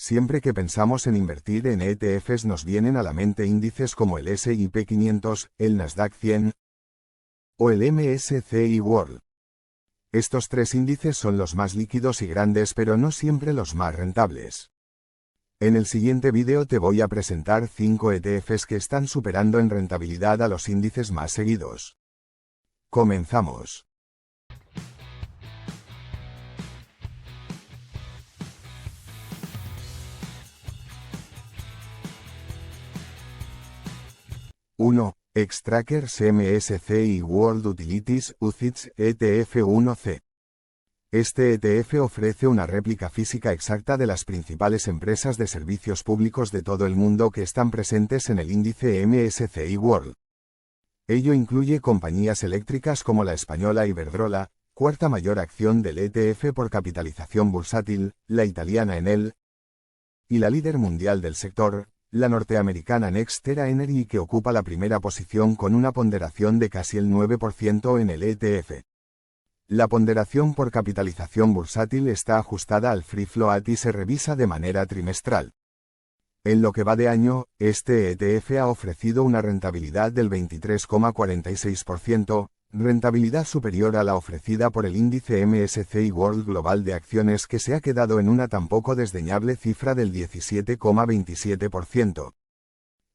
Siempre que pensamos en invertir en ETFs nos vienen a la mente índices como el S&P 500, el Nasdaq 100 o el MSCI World. Estos tres índices son los más líquidos y grandes, pero no siempre los más rentables. En el siguiente vídeo te voy a presentar 5 ETFs que están superando en rentabilidad a los índices más seguidos. Comenzamos. (1) Xtrackers MSCI World Utilities UCITS ETF 1C. Este ETF ofrece una réplica física exacta de las principales empresas de servicios públicos de todo el mundo que están presentes en el índice MSCI World. Ello incluye compañías eléctricas como la española Iberdrola, cuarta mayor acción del ETF por capitalización bursátil, la italiana Enel, y la líder mundial del sector, la norteamericana NextEra Energy, que ocupa la primera posición con una ponderación de casi el 9% en el ETF. La ponderación por capitalización bursátil está ajustada al free float y se revisa de manera trimestral. En lo que va de año, este ETF ha ofrecido una rentabilidad del 23,46%, rentabilidad superior a la ofrecida por el índice MSCI World Global de acciones, que se ha quedado en una tampoco desdeñable cifra del 17,27%.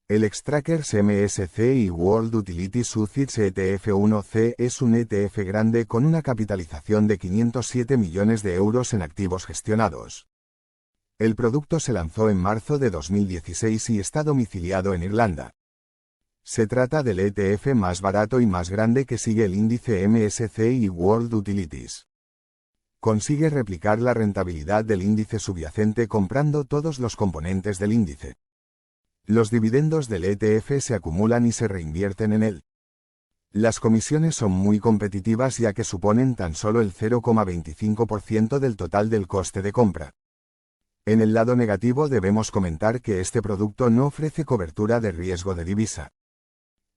El Xtrackers MSCI World Utilities UCITS ETF 1C es un ETF grande con una capitalización de 507 millones de euros en activos gestionados. El producto se lanzó en marzo de 2016 y está domiciliado en Irlanda. Se trata del ETF más barato y más grande que sigue el índice MSCI World Utilities. Consigue replicar la rentabilidad del índice subyacente comprando todos los componentes del índice. Los dividendos del ETF se acumulan y se reinvierten en él. Las comisiones son muy competitivas, ya que suponen tan solo el 0,25% del total del coste de compra. En el lado negativo debemos comentar que este producto no ofrece cobertura de riesgo de divisa.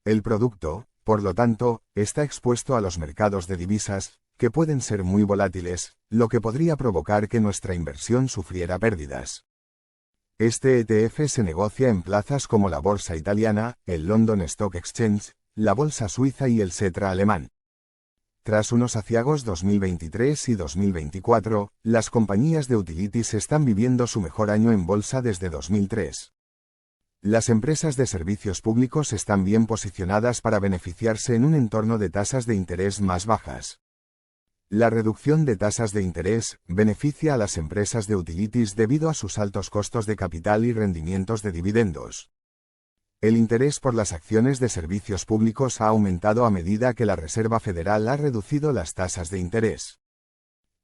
El producto, por lo tanto, está expuesto a los mercados de divisas, que pueden ser muy volátiles, lo que podría provocar que nuestra inversión sufriera pérdidas. Este ETF se negocia en plazas como la bolsa italiana, el London Stock Exchange, la bolsa suiza y el Xetra alemán. Tras unos aciagos 2023 y 2024, las compañías de utilities están viviendo su mejor año en bolsa desde 2003. Las empresas de servicios públicos están bien posicionadas para beneficiarse en un entorno de tasas de interés más bajas. La reducción de tasas de interés beneficia a las empresas de utilities debido a sus altos costos de capital y rendimientos de dividendos. El interés por las acciones de servicios públicos ha aumentado a medida que la Reserva Federal ha reducido las tasas de interés.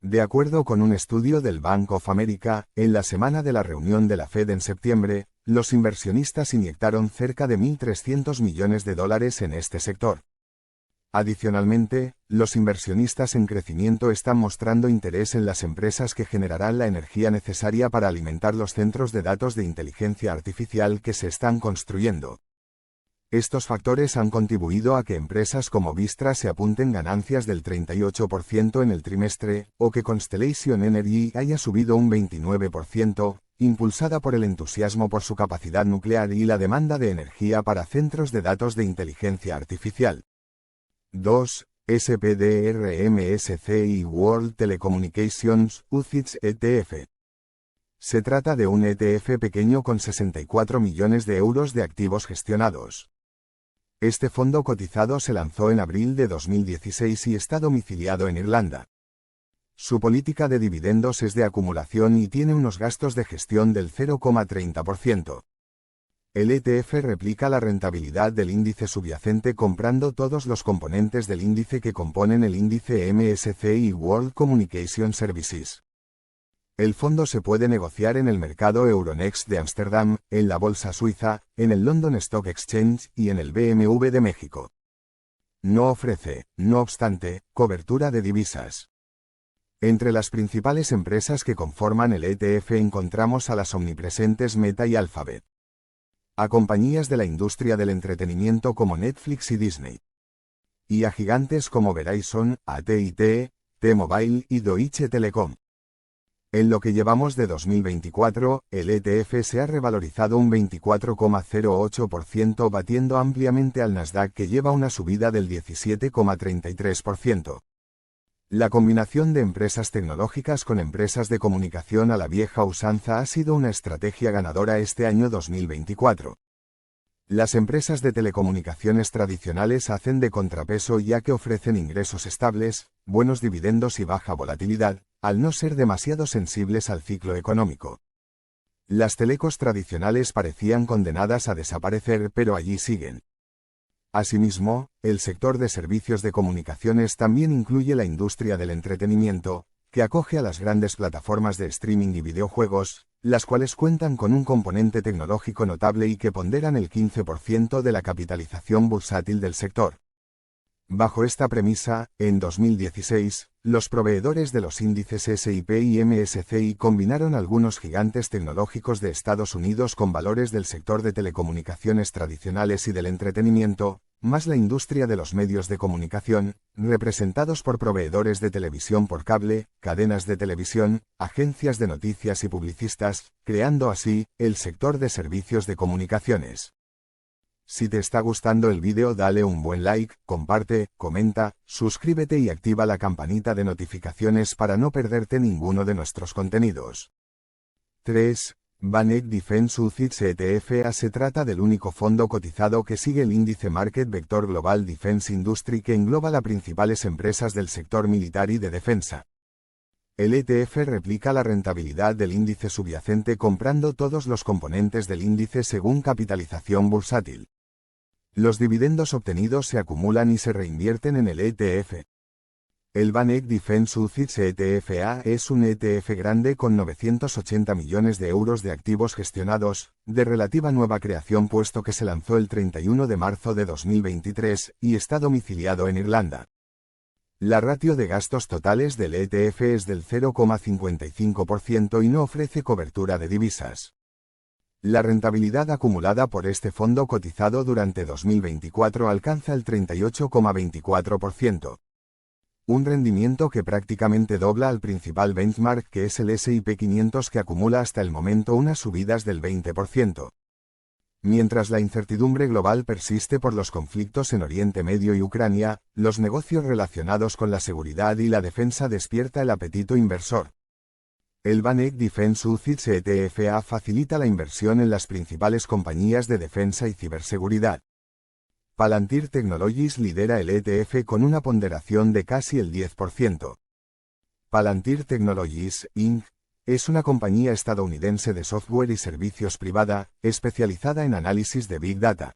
De acuerdo con un estudio del Bank of America, en la semana de la reunión de la Fed en septiembre, los inversionistas inyectaron cerca de $1.300 millones en este sector. Adicionalmente, los inversionistas en crecimiento están mostrando interés en las empresas que generarán la energía necesaria para alimentar los centros de datos de inteligencia artificial que se están construyendo. Estos factores han contribuido a que empresas como Vistra se apunten ganancias del 38% en el trimestre, o que Constellation Energy haya subido un 29%, impulsada por el entusiasmo por su capacidad nuclear y la demanda de energía para centros de datos de inteligencia artificial. 2. SPDR MSCI World Telecommunications UCITS ETF. Se trata de un ETF pequeño con 64 millones de euros de activos gestionados. Este fondo cotizado se lanzó en abril de 2016 y está domiciliado en Irlanda. Su política de dividendos es de acumulación y tiene unos gastos de gestión del 0,30%. El ETF replica la rentabilidad del índice subyacente comprando todos los componentes del índice que componen el índice MSCI World Communication Services. El fondo se puede negociar en el mercado Euronext de Ámsterdam, en la bolsa suiza, en el London Stock Exchange y en el BMV de México. No ofrece, no obstante, cobertura de divisas. Entre las principales empresas que conforman el ETF encontramos a las omnipresentes Meta y Alphabet. A compañías de la industria del entretenimiento como Netflix y Disney. Y a gigantes como Verizon, AT&T, T-Mobile y Deutsche Telekom. En lo que llevamos de 2024, el ETF se ha revalorizado un 24,08%, batiendo ampliamente al Nasdaq, que lleva una subida del 17,33%. La combinación de empresas tecnológicas con empresas de comunicación a la vieja usanza ha sido una estrategia ganadora este año 2024. Las empresas de telecomunicaciones tradicionales hacen de contrapeso, ya que ofrecen ingresos estables, buenos dividendos y baja volatilidad, al no ser demasiado sensibles al ciclo económico. Las telecos tradicionales parecían condenadas a desaparecer, pero allí siguen. Asimismo, el sector de servicios de comunicaciones también incluye la industria del entretenimiento, que acoge a las grandes plataformas de streaming y videojuegos, las cuales cuentan con un componente tecnológico notable y que ponderan el 15% de la capitalización bursátil del sector. Bajo esta premisa, en 2016, los proveedores de los índices S&P y MSCI combinaron algunos gigantes tecnológicos de Estados Unidos con valores del sector de telecomunicaciones tradicionales y del entretenimiento, más la industria de los medios de comunicación, representados por proveedores de televisión por cable, cadenas de televisión, agencias de noticias y publicistas, creando así el sector de servicios de comunicaciones. Si te está gustando el vídeo, dale un buen like, comparte, comenta, suscríbete y activa la campanita de notificaciones para no perderte ninguno de nuestros contenidos. 3. VanEck Defense UCITS ETF. Se trata del único fondo cotizado que sigue el índice Market Vector Global Defense Industry, que engloba las principales empresas del sector militar y de defensa. El ETF replica la rentabilidad del índice subyacente comprando todos los componentes del índice según capitalización bursátil. Los dividendos obtenidos se acumulan y se reinvierten en el ETF. El VanEck Defense UCITS ETF-A es un ETF grande con 980 millones de euros de activos gestionados, de relativa nueva creación puesto que se lanzó el 31 de marzo de 2023 y está domiciliado en Irlanda. La ratio de gastos totales del ETF es del 0,55% y no ofrece cobertura de divisas. La rentabilidad acumulada por este fondo cotizado durante 2024 alcanza el 38,24%. Un rendimiento que prácticamente dobla al principal benchmark, que es el S&P 500, que acumula hasta el momento unas subidas del 20%. Mientras la incertidumbre global persiste por los conflictos en Oriente Medio y Ucrania, los negocios relacionados con la seguridad y la defensa despierta el apetito inversor. El VanEck Defense UCITS ETF-A facilita la inversión en las principales compañías de defensa y ciberseguridad. Palantir Technologies lidera el ETF con una ponderación de casi el 10%. Palantir Technologies, Inc. es una compañía estadounidense de software y servicios privada, especializada en análisis de Big Data.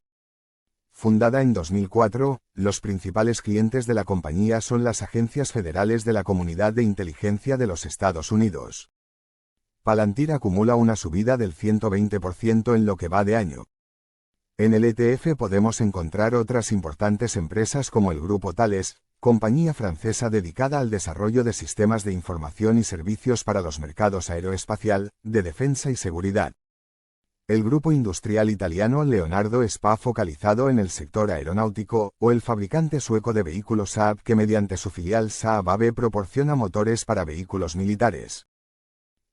Fundada en 2004, los principales clientes de la compañía son las agencias federales de la Comunidad de Inteligencia de los Estados Unidos. Palantir acumula una subida del 120% en lo que va de año. En el ETF podemos encontrar otras importantes empresas como el Grupo Thales, compañía francesa dedicada al desarrollo de sistemas de información y servicios para los mercados aeroespacial, de defensa y seguridad. El grupo industrial italiano Leonardo SpA, focalizado en el sector aeronáutico, o el fabricante sueco de vehículos Saab, que mediante su filial Saab AB proporciona motores para vehículos militares.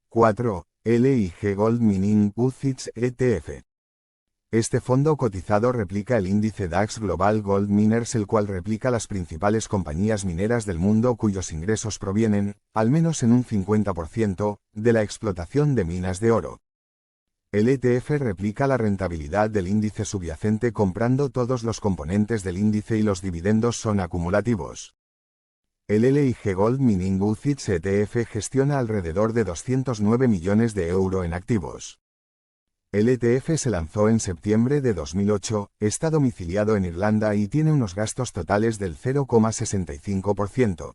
4. LIG Gold Mining UCITS ETF. Este fondo cotizado replica el índice DAX Global Gold Miners, el cual replica las principales compañías mineras del mundo cuyos ingresos provienen, al menos en un 50%, de la explotación de minas de oro. El ETF replica la rentabilidad del índice subyacente comprando todos los componentes del índice y los dividendos son acumulativos. El LIG Gold Mining UCITS ETF gestiona alrededor de 209 millones de euros en activos. El ETF se lanzó en septiembre de 2008, está domiciliado en Irlanda y tiene unos gastos totales del 0,65%.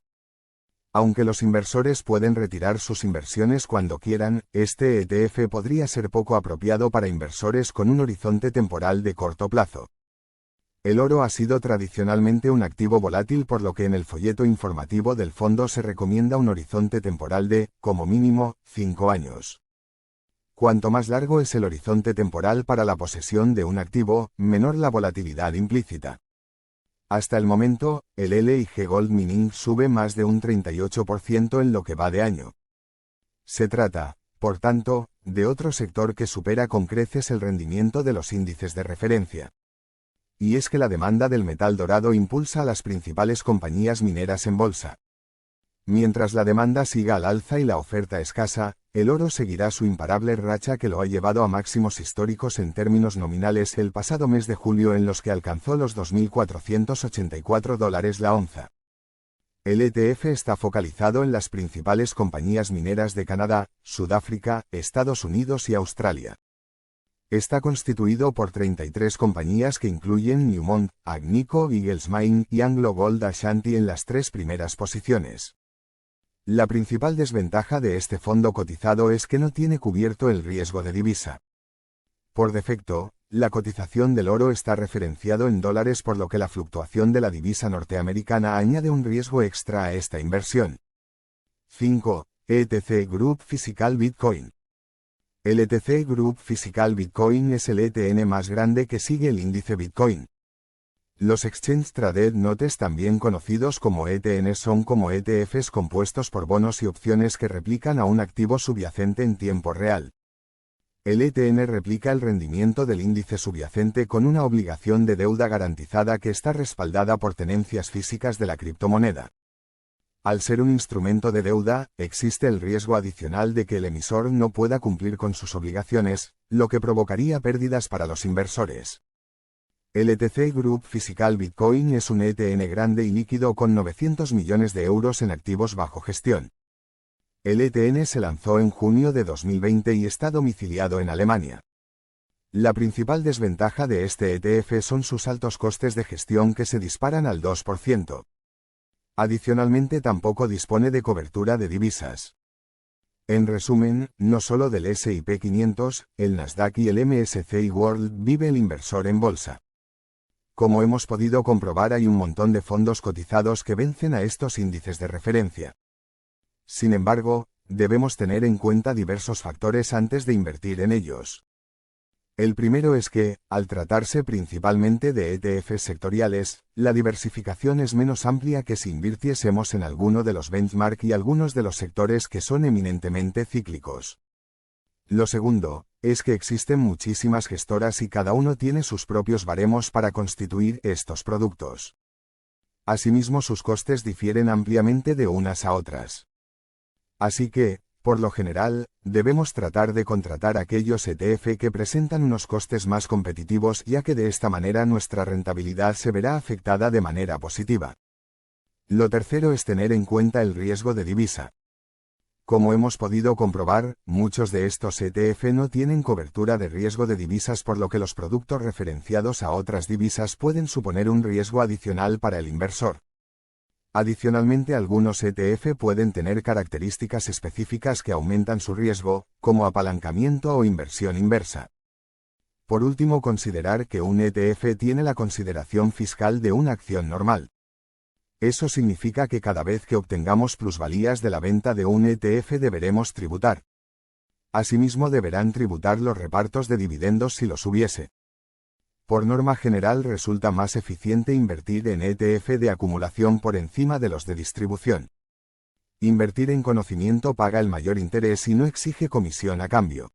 Aunque los inversores pueden retirar sus inversiones cuando quieran, este ETF podría ser poco apropiado para inversores con un horizonte temporal de corto plazo. El oro ha sido tradicionalmente un activo volátil, por lo que en el folleto informativo del fondo se recomienda un horizonte temporal de, como mínimo, 5 años. Cuanto más largo es el horizonte temporal para la posesión de un activo, menor la volatilidad implícita. Hasta el momento, el LIG Gold Mining sube más de un 38% en lo que va de año. Se trata, por tanto, de otro sector que supera con creces el rendimiento de los índices de referencia. Y es que la demanda del metal dorado impulsa a las principales compañías mineras en bolsa. Mientras la demanda siga al alza y la oferta escasa, el oro seguirá su imparable racha que lo ha llevado a máximos históricos en términos nominales el pasado mes de julio, en los que alcanzó los $2.484 la onza. El ETF está focalizado en las principales compañías mineras de Canadá, Sudáfrica, Estados Unidos y Australia. Está constituido por 33 compañías que incluyen Newmont, Agnico Eagles Mine y Anglo Gold Ashanti en las 3 primeras posiciones. La principal desventaja de este fondo cotizado es que no tiene cubierto el riesgo de divisa. Por defecto, la cotización del oro está referenciado en dólares, por lo que la fluctuación de la divisa norteamericana añade un riesgo extra a esta inversión. 5. ETC Group Physical Bitcoin. El ETC Group Physical Bitcoin es el ETN más grande que sigue el índice Bitcoin. Los Exchange Traded Notes, también conocidos como ETN, son como ETFs compuestos por bonos y opciones que replican a un activo subyacente en tiempo real. El ETN replica el rendimiento del índice subyacente con una obligación de deuda garantizada que está respaldada por tenencias físicas de la criptomoneda. Al ser un instrumento de deuda, existe el riesgo adicional de que el emisor no pueda cumplir con sus obligaciones, lo que provocaría pérdidas para los inversores. El ETC Group Physical Bitcoin es un ETN grande y líquido con 900 millones de euros en activos bajo gestión. El ETN se lanzó en junio de 2020 y está domiciliado en Alemania. La principal desventaja de este ETF son sus altos costes de gestión, que se disparan al 2%. Adicionalmente, tampoco dispone de cobertura de divisas. En resumen, no solo del S&P 500, el Nasdaq y el MSCI World vive el inversor en bolsa. Como hemos podido comprobar, hay un montón de fondos cotizados que vencen a estos índices de referencia. Sin embargo, debemos tener en cuenta diversos factores antes de invertir en ellos. El primero es que, al tratarse principalmente de ETFs sectoriales, la diversificación es menos amplia que si invirtiésemos en alguno de los benchmark y algunos de los sectores que son eminentemente cíclicos. Lo segundo, es que existen muchísimas gestoras y cada uno tiene sus propios baremos para constituir estos productos. Asimismo, sus costes difieren ampliamente de unas a otras. Así que, por lo general, debemos tratar de contratar aquellos ETF que presentan unos costes más competitivos, ya que de esta manera nuestra rentabilidad se verá afectada de manera positiva. Lo tercero es tener en cuenta el riesgo de divisa. Como hemos podido comprobar, muchos de estos ETF no tienen cobertura de riesgo de divisas, por lo que los productos referenciados a otras divisas pueden suponer un riesgo adicional para el inversor. Adicionalmente, algunos ETF pueden tener características específicas que aumentan su riesgo, como apalancamiento o inversión inversa. Por último, considerar que un ETF tiene la consideración fiscal de una acción normal. Eso significa que cada vez que obtengamos plusvalías de la venta de un ETF deberemos tributar. Asimismo, deberán tributar los repartos de dividendos si los hubiese. Por norma general, resulta más eficiente invertir en ETF de acumulación por encima de los de distribución. Invertir en conocimiento paga el mayor interés y no exige comisión a cambio.